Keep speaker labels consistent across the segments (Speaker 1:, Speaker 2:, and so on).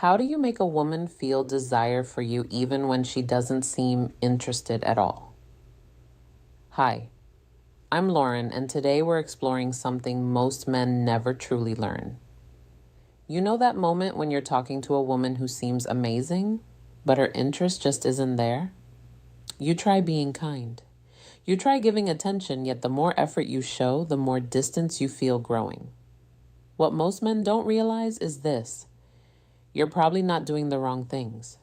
Speaker 1: How do you make a woman feel desire for you even when she doesn't seem interested at all? Hi, I'm Lauren, and today we're exploring something most men never truly learn. You know that moment when you're talking to a woman who seems amazing, but her interest just isn't there? You try being kind. You try giving attention, yet the more effort you show, the more distance you feel growing. What most men don't realize is this: you're probably not doing the wrong things.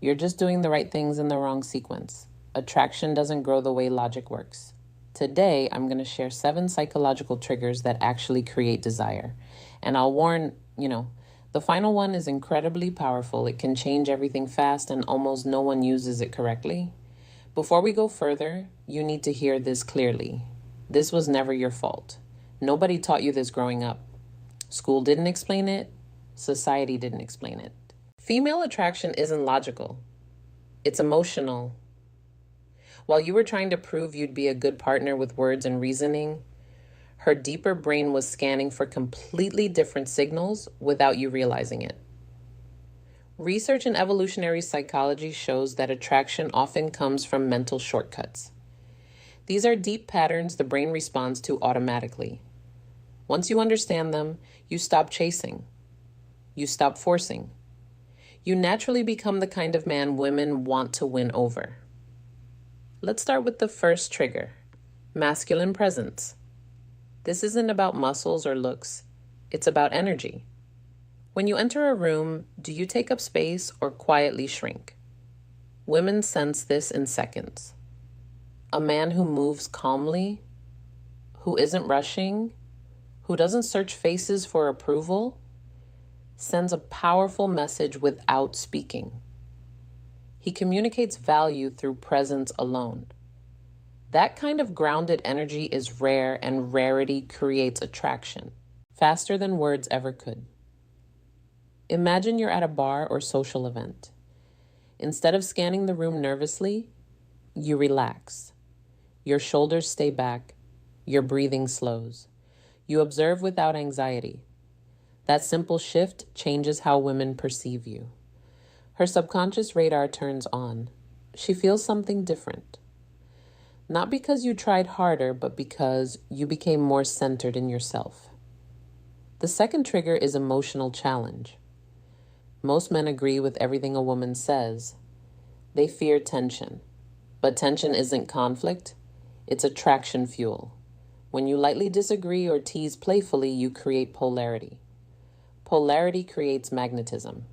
Speaker 1: You're just doing the right things in the wrong sequence. Attraction doesn't grow the way logic works. Today, I'm going to share 7 psychological triggers that actually create desire. And I'll warn, the final one is incredibly powerful. It can change everything fast, and almost no one uses it correctly. Before we go further, you need to hear this clearly. This was never your fault. Nobody taught you this growing up. School didn't explain it. Society didn't explain it. Female attraction isn't logical. It's emotional. While you were trying to prove you'd be a good partner with words and reasoning, her deeper brain was scanning for completely different signals without you realizing it. Research in evolutionary psychology shows that attraction often comes from mental shortcuts. These are deep patterns the brain responds to automatically. Once you understand them, you stop chasing. You stop forcing. You naturally become the kind of man women want to win over. Let's start with the first trigger: masculine presence. This isn't about muscles or looks. It's about energy. When you enter a room, do you take up space or quietly shrink? Women sense this in seconds. A man who moves calmly, who isn't rushing, who doesn't search faces for approval, sends a powerful message without speaking. He communicates value through presence alone. That kind of grounded energy is rare, and rarity creates attraction, faster than words ever could. Imagine you're at a bar or social event. Instead of scanning the room nervously, you relax. Your shoulders stay back. Your breathing slows. You observe without anxiety. That simple shift changes how women perceive you. Her subconscious radar turns on. She feels something different. Not because you tried harder, but because you became more centered in yourself. The second trigger is emotional challenge. Most men agree with everything a woman says. They fear tension. But tension isn't conflict, it's attraction fuel. When you lightly disagree or tease playfully, you create polarity. Polarity creates magnetism.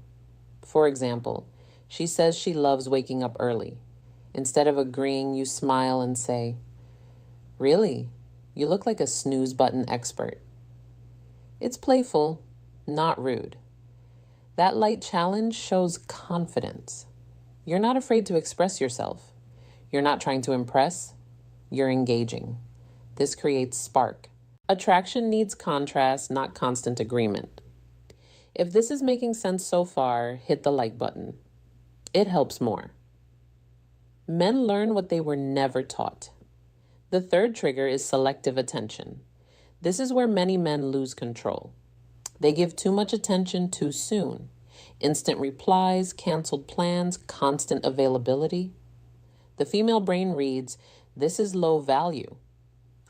Speaker 1: For example, she says she loves waking up early. Instead of agreeing, you smile and say, "Really? You look like a snooze button expert." It's playful, not rude. That light challenge shows confidence. You're not afraid to express yourself. You're not trying to impress. You're engaging. This creates spark. Attraction needs contrast, not constant agreement. If this is making sense so far, hit the like button. It helps more. Men learn what they were never taught. The third trigger is selective attention. This is where many men lose control. They give too much attention too soon. Instant replies, canceled plans, constant availability. The female brain reads, "This is low value."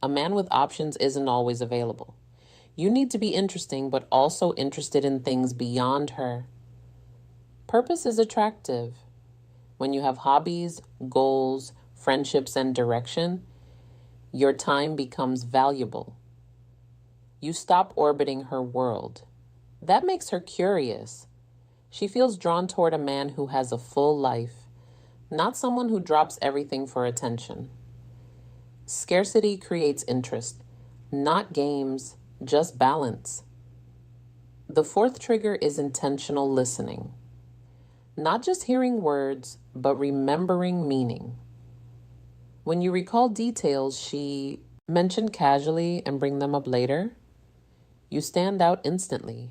Speaker 1: A man with options isn't always available. You need to be interesting, but also interested in things beyond her. Purpose is attractive. When you have hobbies, goals, friendships, and direction, your time becomes valuable. You stop orbiting her world. That makes her curious. She feels drawn toward a man who has a full life, not someone who drops everything for attention. Scarcity creates interest, not games, just balance. The fourth trigger is intentional listening. Not just hearing words, but remembering meaning. When you recall details she mentioned casually and bring them up later, you stand out instantly.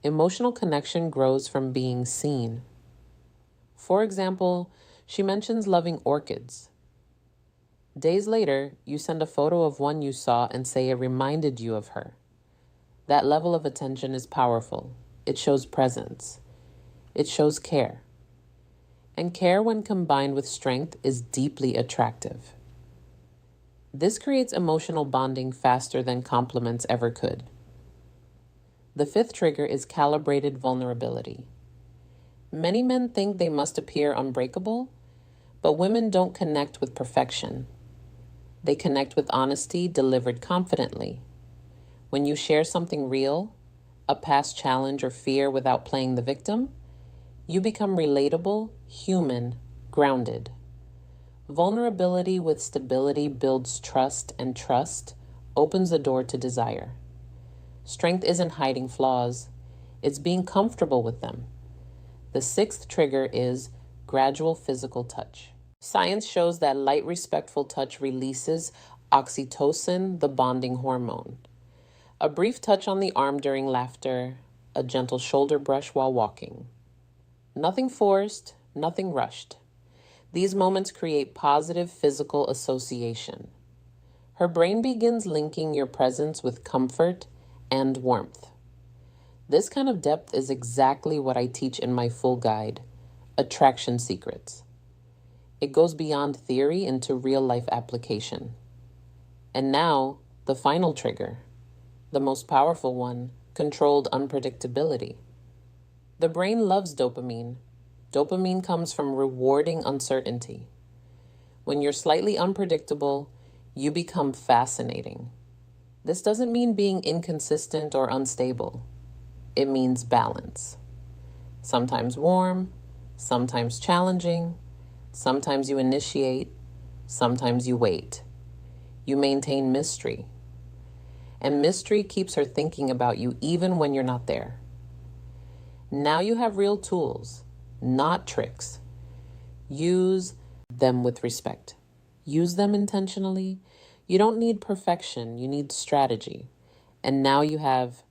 Speaker 1: Emotional connection grows from being seen. For example, she mentions loving orchids. Days later, you send a photo of one you saw and say it reminded you of her. That level of attention is powerful. It shows presence. It shows care. And care, when combined with strength, is deeply attractive. This creates emotional bonding faster than compliments ever could. The fifth trigger is calibrated vulnerability. Many men think they must appear unbreakable, but women don't connect with perfection. They connect with honesty delivered confidently. When you share something real, a past challenge or fear, without playing the victim, you become relatable, human, grounded. Vulnerability with stability builds trust, and trust opens the door to desire. Strength isn't hiding flaws, it's being comfortable with them. The sixth trigger is gradual physical touch. Science shows that light, respectful touch releases oxytocin, the bonding hormone. A brief touch on the arm during laughter, a gentle shoulder brush while walking. Nothing forced, nothing rushed. These moments create positive physical association. Her brain begins linking your presence with comfort and warmth. This kind of depth is exactly what I teach in my full guide, Attraction Secrets. It goes beyond theory into real-life application. And now, the final trigger, the most powerful one, controlled unpredictability. The brain loves dopamine. Dopamine comes from rewarding uncertainty. When you're slightly unpredictable, you become fascinating. This doesn't mean being inconsistent or unstable. It means balance. Sometimes warm, sometimes challenging, sometimes you initiate, sometimes you wait. You maintain mystery. And mystery keeps her thinking about you even when you're not there. Now you have real tools, not tricks. Use them with respect. Use them intentionally. You don't need perfection, you need strategy. And now you have